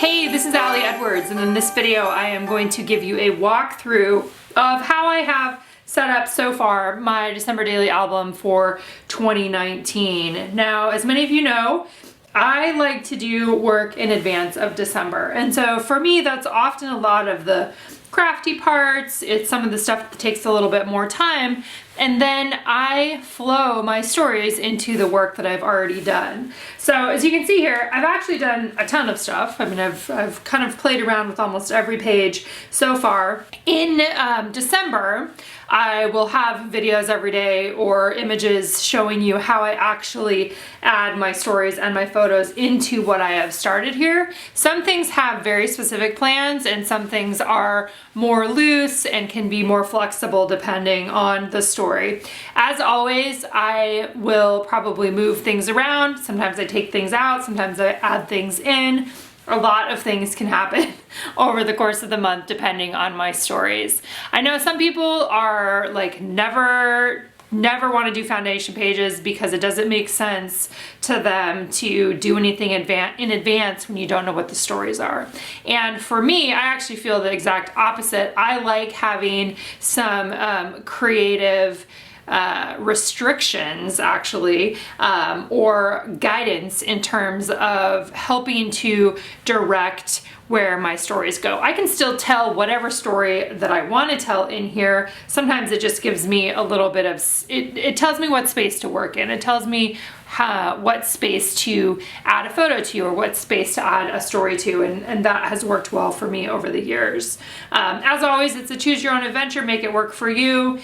Hey, this is Allie Edwards, and in this video I am going to give you a walkthrough of how I have set up so far my December daily album for 2019. Now, as many of you know, I like to do work in advance of December, and so for me that's often a lot of the crafty parts. It's some of the stuff that takes a little bit more time, and then I flow my stories into the work that I've already done. So as you can see here, I've actually done a ton of stuff. I mean, I've kind of played around with almost every page so far. In December, I will have videos every day or images showing you how I actually add my stories and my photos into what I have started here. Some things have very specific plans and some things are more loose and can be more flexible depending on the story. As always, I will probably move things around. Sometimes I take things out, sometimes I add things in. A lot of things can happen over the course of the month depending on my stories. I know some people are like never want to do foundation pages because it doesn't make sense to them to do anything in advance when you don't know what the stories are. And for me, I actually feel the exact opposite. I like having some creative restrictions actually, or guidance in terms of helping to direct where my stories go. I can still tell whatever story that I want to tell in here. Sometimes it just gives me a little bit of, it tells me what space to work in. It tells me what space to add a photo to or what space to add a story to, and that has worked well for me over the years. As always, it's a choose your own adventure, make it work for you.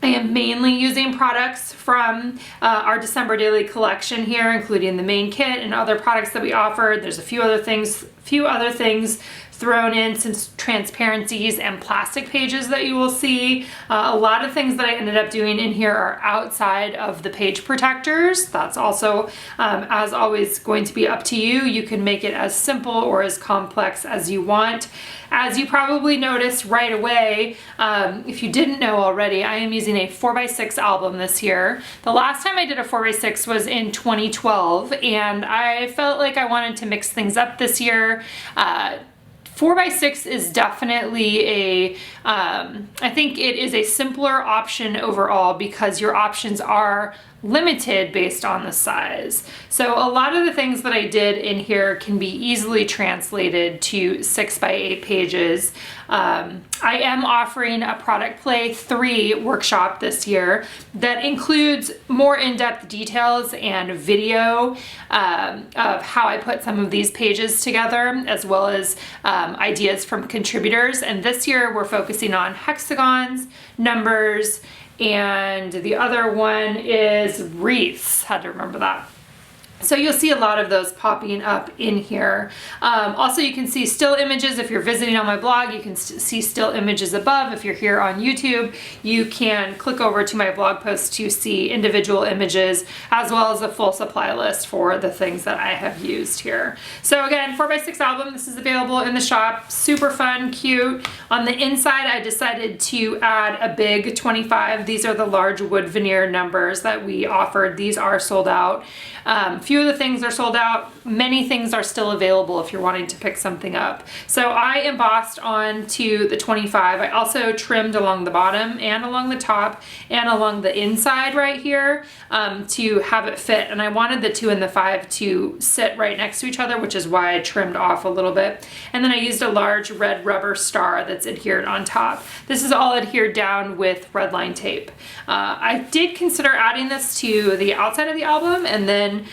I am mainly using products from our December daily collection here, including the main kit and other products that we offered. There's a few other things thrown in, some transparencies and plastic pages that you will see. A lot of things that I ended up doing in here are outside of the page protectors. That's also, as always, going to be up to you. You can make it as simple or as complex as you want. As you probably noticed right away, if you didn't know already, I am using a 4x6 album this year. The last time I did a 4x6 was in 2012, and I felt like I wanted to mix things up this year. 4x6 is definitely I think it is a simpler option overall because your options are limited based on the size. So a lot of the things that I did in here can be easily translated to 6x8 pages. I am offering a Product Play 3 workshop this year that includes more in-depth details and video of how I put some of these pages together, as well as ideas from contributors. And this year we're focusing on hexagons, numbers, and the other one is wreaths. Had to remember that. So you'll see a lot of those popping up in here. Also, you can see still images. If you're visiting on my blog, you can see still images above. If you're here on YouTube, you can click over to my blog post to see individual images, as well as a full supply list for the things that I have used here. So again, 4x6 album, this is available in the shop. Super fun, cute. On the inside, I decided to add a big 25. These are the large wood veneer numbers that we offered. These are sold out. Few of the things are sold out. Many things are still available if you're wanting to pick something up. So I embossed onto the 25. I also trimmed along the bottom and along the top and along the inside right here to have it fit. And I wanted the 2 and the 5 to sit right next to each other, which is why I trimmed off a little bit. And then I used a large red rubber star that's adhered on top. This is all adhered down with red line tape. I did consider adding this to the outside of the album, and then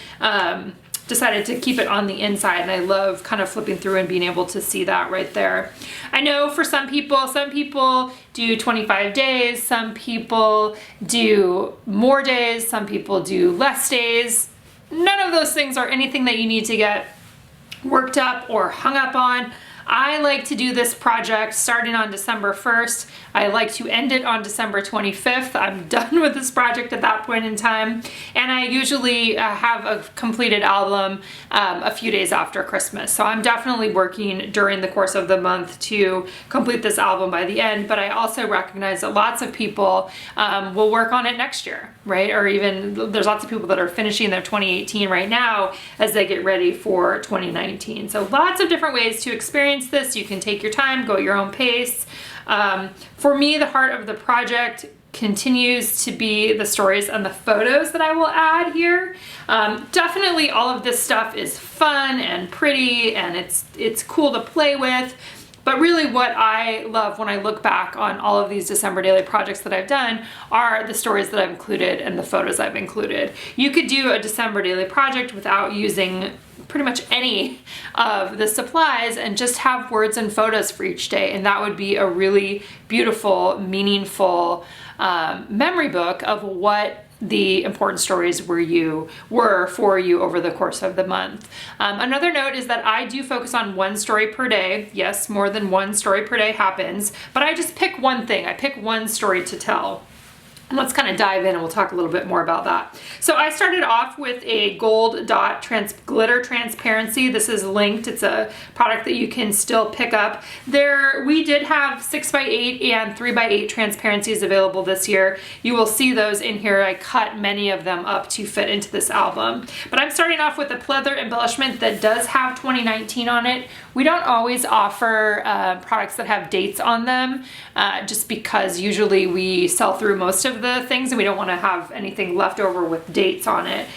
decided to keep it on the inside, and I love kind of flipping through and being able to see that right there. I know for some people do 25 days, some people do more days, some people do less days. None of those things are anything that you need to get worked up or hung up on. I like to do this project starting on December 1st. I like to end it on December 25th. I'm done with this project at that point in time. And I usually have a completed album a few days after Christmas. So I'm definitely working during the course of the month to complete this album by the end, but I also recognize that lots of people will work on it next year, right? Or even there's lots of people that are finishing their 2018 right now as they get ready for 2019. So lots of different ways to experience this. You can take your time, go at your own pace. For me, the heart of the project continues to be the stories and the photos that I will add here. Definitely all of this stuff is fun and pretty and it's cool to play with. But really what I love when I look back on all of these December daily projects that I've done are the stories that I've included and the photos I've included. You could do a December daily project without using pretty much any of the supplies and just have words and photos for each day, and that would be a really beautiful, meaningful memory book of what the important stories were for you over the course of the month. Another note is that I do focus on one story per day. Yes, more than one story per day happens, but I just pick one thing. I pick one story to tell. Let's kind of dive in and we'll talk a little bit more about that. So I started off with a gold dot glitter transparency. This is linked. It's a product that you can still pick up. We did have 6x8 and 3x8 transparencies available this year. You will see those in here. I cut many of them up to fit into this album. But I'm starting off with a pleather embellishment that does have 2019 on it. We don't always offer products that have dates on them just because usually we sell through most of the things and we don't want to have anything left over with dates on it.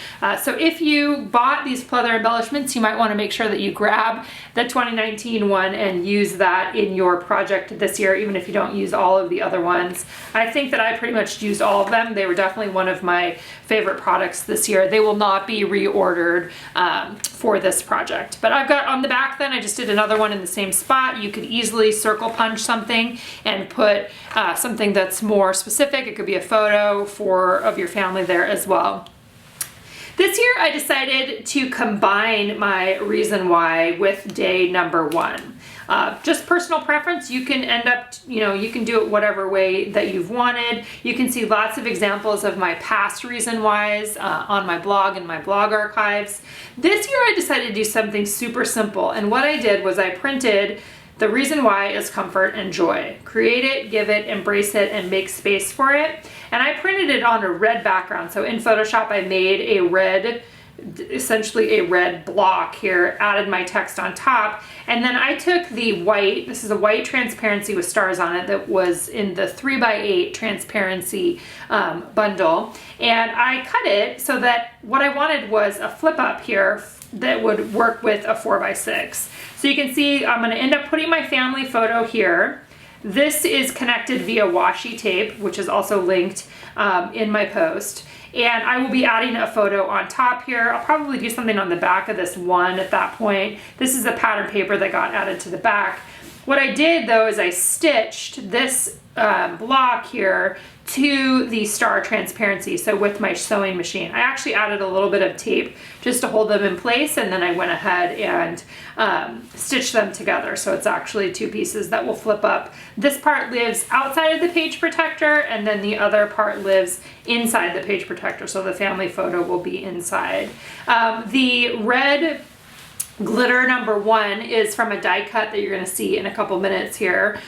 So if you bought these pleather embellishments, you might want to make sure that you grab the 2019 one and use that in your project this year, even if you don't use all of the other ones. I think that I pretty much used all of them. They were definitely one of my favorite products this year. They will not be reordered for this project. But I've got on the back then, I just did another one in the same spot. You could easily circle punch something and put something that's more specific. It could be a photo of your family there as well. This year I decided to combine my reason why with day number 1. Just personal preference. You can end up, you can do it whatever way that you've wanted. You can see lots of examples of my past reason whys on my blog and my blog archives. This year I decided to do something super simple, and what I did was I printed the reason why is comfort and joy. Create it, give it, embrace it, and make space for it. And I printed it on a red background. So in Photoshop, I made essentially a red block here, added my text on top, and then I took the white, this is a white transparency with stars on it that was in the 3x8 transparency bundle, and I cut it so that what I wanted was a flip up here that would work with a 4x6. So you can see I'm going to end up putting my family photo here. This is connected via washi tape, which is also linked in my post. And I will be adding a photo on top here. I'll probably do something on the back of this one at that point. This is a pattern paper that got added to the back. What I did though is I stitched this block here to the star transparency, so with my sewing machine. I actually added a little bit of tape just to hold them in place, and then I went ahead and stitched them together, so it's actually two pieces that will flip up. This part lives outside of the page protector, and then the other part lives inside the page protector, so the family photo will be inside. The red glitter number 1 is from a die cut that you're going to see in a couple minutes here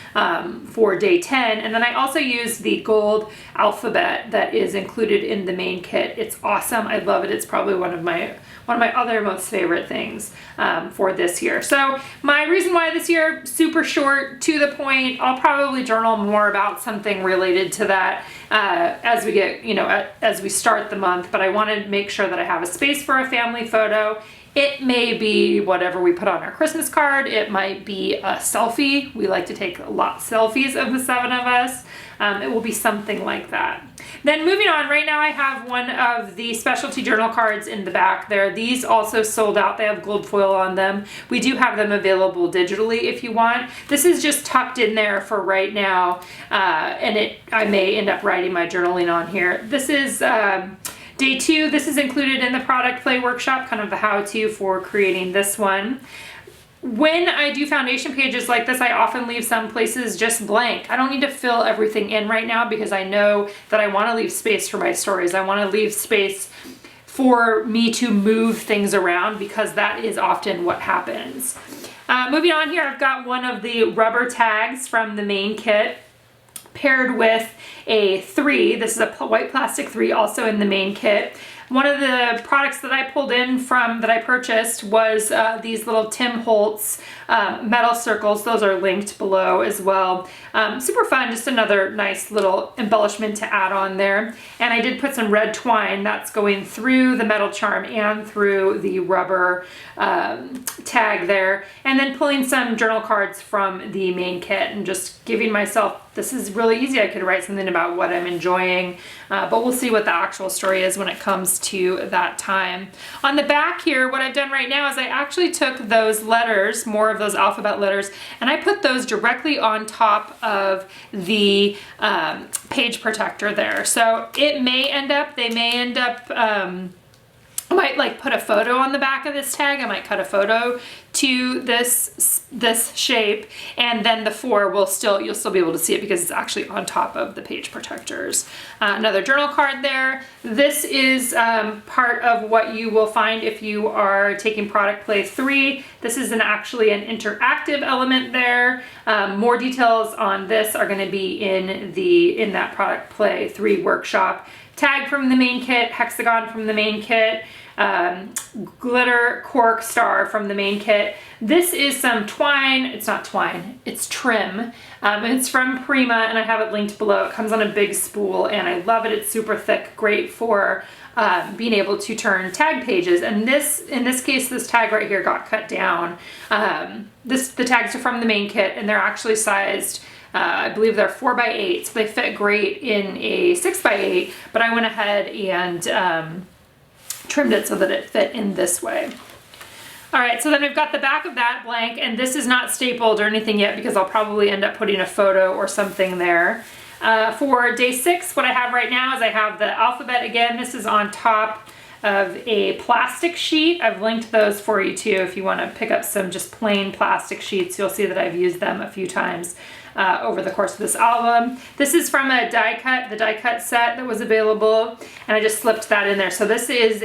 for day 10, and then I also used the gold alphabet that is included in the main kit. It's awesome. I love it. It's probably one of my other most favorite things for this year. So my reason why this year, super short, to the point. I'll probably journal more about something related to that as we get, as we start the month, but I wanted to make sure that I have a space for a family photo. It may be whatever we put on our Christmas card. It might be a selfie. We like to take a lot of selfies of the 7 of us. It will be something like that. Then moving on, right now I have one of the specialty journal cards in the back there. These also sold out. They have gold foil on them. We do have them available digitally if you want. This is just tucked in there for right now, and I may end up writing my journaling on here. This is day 2. This is included in the product play workshop, kind of the how-to for creating this one. When I do foundation pages like this, I often leave some places just blank. I don't need to fill everything in right now because I know that I want to leave space for my stories. I want to leave space for me to move things around because that is often what happens. Moving on here, I've got one of the rubber tags from the main kit paired with a 3. This is a white plastic 3 also in the main kit. One of the products that I pulled in from, that I purchased, was these little Tim Holtz metal circles. Those are linked below as well. Super fun, just another nice little embellishment to add on there. And I did put some red twine that's going through the metal charm and through the rubber tag there. And then pulling some journal cards from the main kit and just giving myself, this is really easy. I could write something about what I'm enjoying, but we'll see what the actual story is when it comes to that time. On the back here, what I've done right now is I actually took those letters, more of those alphabet letters, and I put those directly on top of the page protector there. So it may end up, they may end up, I might like put a photo on the back of this tag. I might cut a photo to this shape, and then the 4 will still, you'll still be able to see it because it's actually on top of the page protectors. Another journal card there. This is part of what you will find if you are taking Product Play 3. This is actually an interactive element there. More details on this are going to be in that Product Play 3 workshop. Tag from the main kit, hexagon from the main kit, glitter cork star from the main kit. This is some twine. It's not twine, it's trim. It's from Prima and I have it linked below. It comes on a big spool and I love it. It's super thick, great for being able to turn tag pages. And in this case, this tag right here got cut down. The tags are from the main kit and they're actually sized, I believe they're 4x8, so they fit great in a 6x8, but I went ahead and trimmed it so that it fit in this way. All right, so then we've got the back of that blank, and this is not stapled or anything yet because I'll probably end up putting a photo or something there. For day 6, what I have right now is I have the alphabet again. This is on top of a plastic sheet. I've linked those for you too if you want to pick up some just plain plastic sheets. You'll see that I've used them a few times over the course of this album. This is from a die cut, the die cut set that was available, and I just slipped that in there. So this is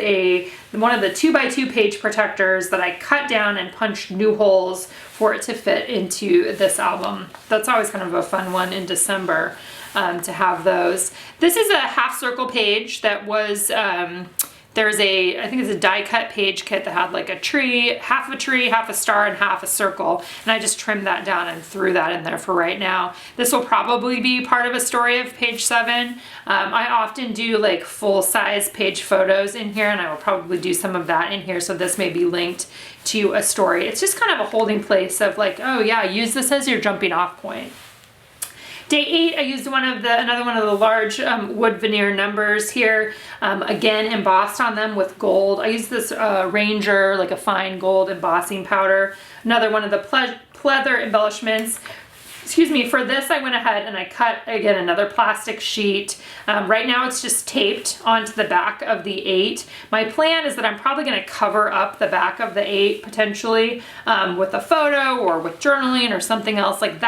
one of the 2x2 page protectors that I cut down and punched new holes for it to fit into this album. That's always kind of a fun one in December to have those. This is a half circle page that was there's I think it's a die cut page kit that had like a tree, half a star, and half a circle. And I just trimmed that down and threw that in there for right now. This will probably be part of a story of page 7. I often do like full size page photos in here, and I will probably do some of that in here. So this may be linked to a story. It's just kind of a holding place of like, oh yeah, use this as your jumping off point. Day 8, I used another one of the large wood veneer numbers here, again embossed on them with gold. I used this Ranger, like a fine gold embossing powder. Another one of the pleather embellishments. Excuse me, for this I went ahead and I cut, again, another plastic sheet. Right now it's just taped onto the back of the 8. My plan is that I'm probably going to cover up the back of the 8 potentially with a photo or with journaling or something else. Like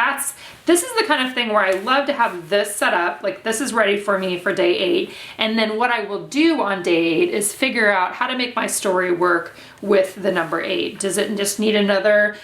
this is the kind of thing where I love to have this set up, like this is ready for me for day 8. And then what I will do on day 8 is figure out how to make my story work with the number 8. Does it just need another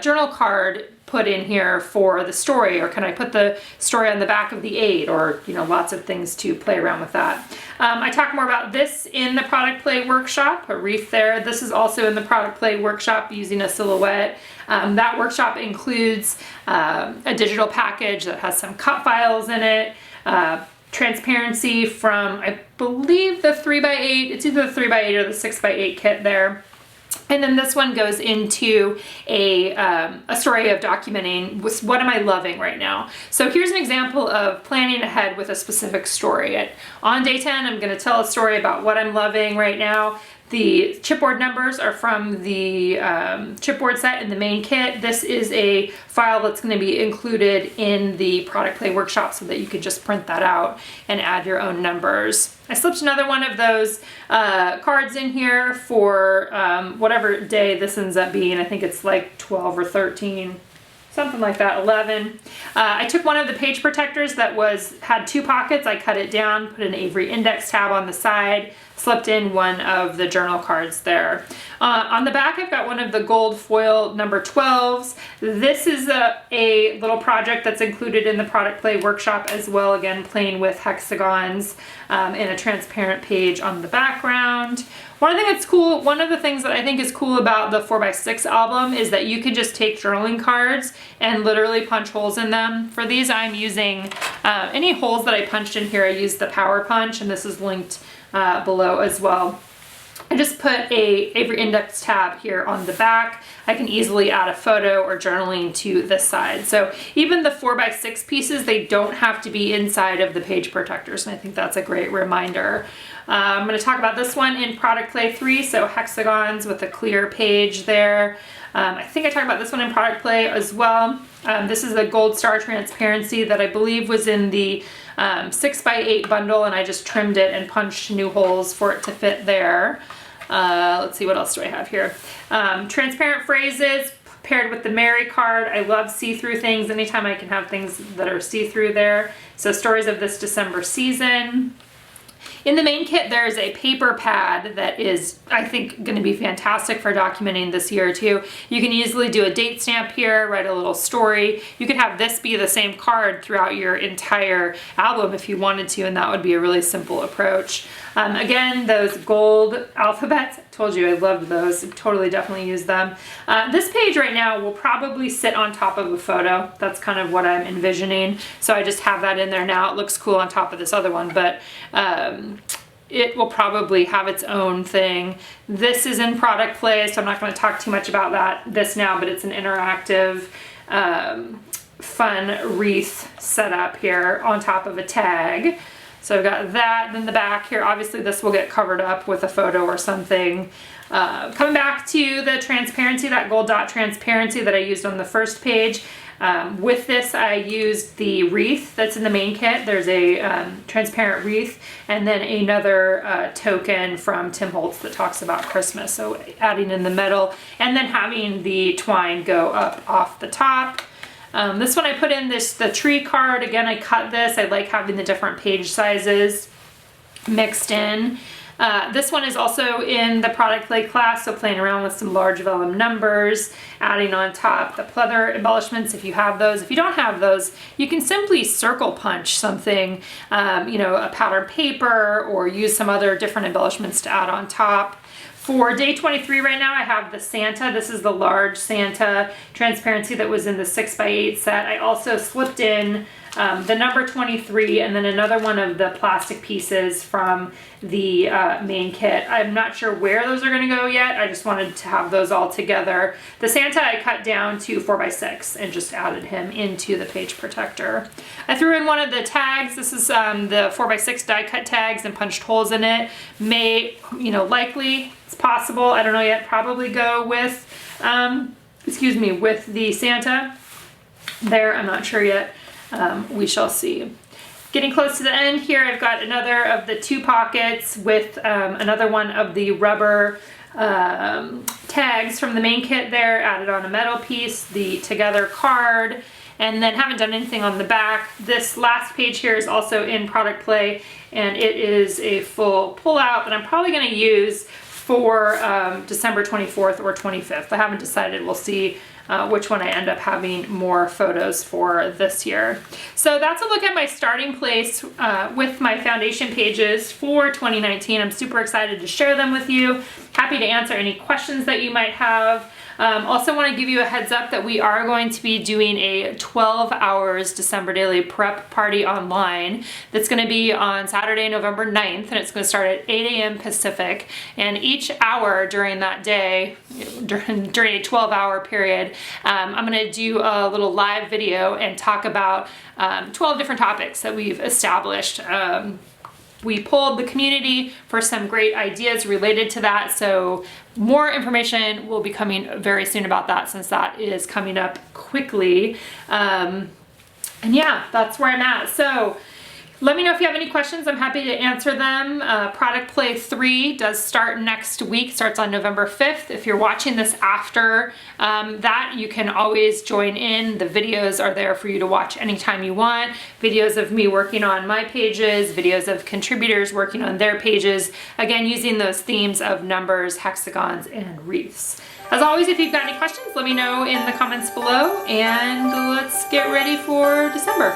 journal card put in here for the story, or can I put the story on the back of the 8, or lots of things to play around with that. I talk more about this in the Product Play workshop, a wreath there. This is also in the Product Play workshop using a silhouette. That workshop includes a digital package that has some cut files in it, transparency from, I believe, the 3x8, it's either the 3x8 or the 6x8 kit there. And then this one goes into a story of documenting what am I loving right now. So here's an example of planning ahead with a specific story. On day 10, I'm going to tell a story about what I'm loving right now. The chipboard numbers are from the chipboard set in the main kit. This is a file that's going to be included in the product play workshop so that you could just print that out and add your own numbers. I slipped another one of those cards in here for whatever day this ends up being. I think it's like 12 or 13. Something like that, 11. I took one of the page protectors that had 2 pockets. I cut it down, put an Avery index tab on the side, slipped in one of the journal cards there. On the back, I've got one of the gold foil number 12s. This is a little project that's included in the product play workshop as well. Again, playing with hexagons in a transparent page on the background. One of the things that I think is cool about the 4x6 album is that you can just take journaling cards and literally punch holes in them. For these, I'm using any holes that I punched in here. I used the Power Punch, and this is linked below as well. I just put a Avery index tab here on the back. I can easily add a photo or journaling to this side. So even the 4x6 pieces, they don't have to be inside of the page protectors, and I think that's a great reminder. I'm going to talk about this one in Product Play 3, so hexagons with a clear page there. I think I talked about this one in Product Play as well. This is the Gold Star Transparency that I believe was in the 6x8 bundle, and I just trimmed it and punched new holes for it to fit there. Let's see, what else do I have here? Transparent phrases paired with the Mary card. I love see-through things. Anytime I can have things that are see-through there. So stories of this December season. In the main kit, there's a paper pad that is, I think, going to be fantastic for documenting this year too. You can easily do a date stamp here, write a little story. You could have this be the same card throughout your entire album if you wanted to, and that would be a really simple approach. Again, those gold alphabets, I told you I loved those. Totally, definitely use them. This page right now will probably sit on top of a photo. That's kind of what I'm envisioning. So I just have that in there now. It looks cool on top of this other one, but it will probably have its own thing. This is in Product Play, so I'm not going to talk too much about this now, but it's an interactive, fun wreath setup here on top of a tag. So I've got that in the back here. Obviously this will get covered up with a photo or something. Coming back to the transparency, that gold dot transparency that I used on the first page. With this, I used the wreath that's in the main kit. There's a transparent wreath and then another token from Tim Holtz that talks about Christmas. So adding in the metal and then having the twine go up off the top. This one I put in the tree card. Again, I cut this. I like having the different page sizes mixed in. This one is also in the Product Play class, so playing around with some large vellum numbers, adding on top the pleather embellishments if you have those. If you don't have those, you can simply circle punch something, you know, a pattern paper, or use some other different embellishments to add on top. For day 23 right now, I have the Santa. This is the large Santa transparency that was in the 6x8 set. I also slipped in the number 23 and then another one of the plastic pieces from the main kit. I'm not sure where those are going to go yet. I just wanted to have those all together. The Santa I cut down to 4x6 and just added him into the page protector. I threw in one of the tags. This is the 4x6 die cut tags and punched holes in it. Likely, it's possible, I don't know yet, probably go with, with the Santa there. I'm not sure yet. We shall see. Getting close to the end here, I've got another of the 2 pockets with another one of the rubber tags from the main kit there, added on a metal piece, the together card, and then haven't done anything on the back. This last page here is also in Product Play, and it is a full pull out that I'm probably going to use for December 24th or 25th. I haven't decided. We'll see which one I end up having more photos for this year. So that's a look at my starting place with my foundation pages for 2019. I'm super excited to share them with you. Happy to answer any questions that you might have. Also want to give you a heads up that we are going to be doing a 12 hours December daily prep party online that's going to be on Saturday, November 9th, and it's going to start at 8 a.m. Pacific. And each hour during that day, during a 12-hour period, I'm going to do a little live video and talk about 12 different topics that we've established we polled the community for some great ideas related to that. So more information will be coming very soon about that, since that is coming up quickly. And yeah, that's where I'm at. So let me know if you have any questions. I'm happy to answer them. Product Play 3 does start next week, starts on November 5th. If you're watching this after that, you can always join in. The videos are there for you to watch anytime you want. Videos of me working on my pages, videos of contributors working on their pages. Again, using those themes of numbers, hexagons, and wreaths. As always, if you've got any questions, let me know in the comments below, and let's get ready for December.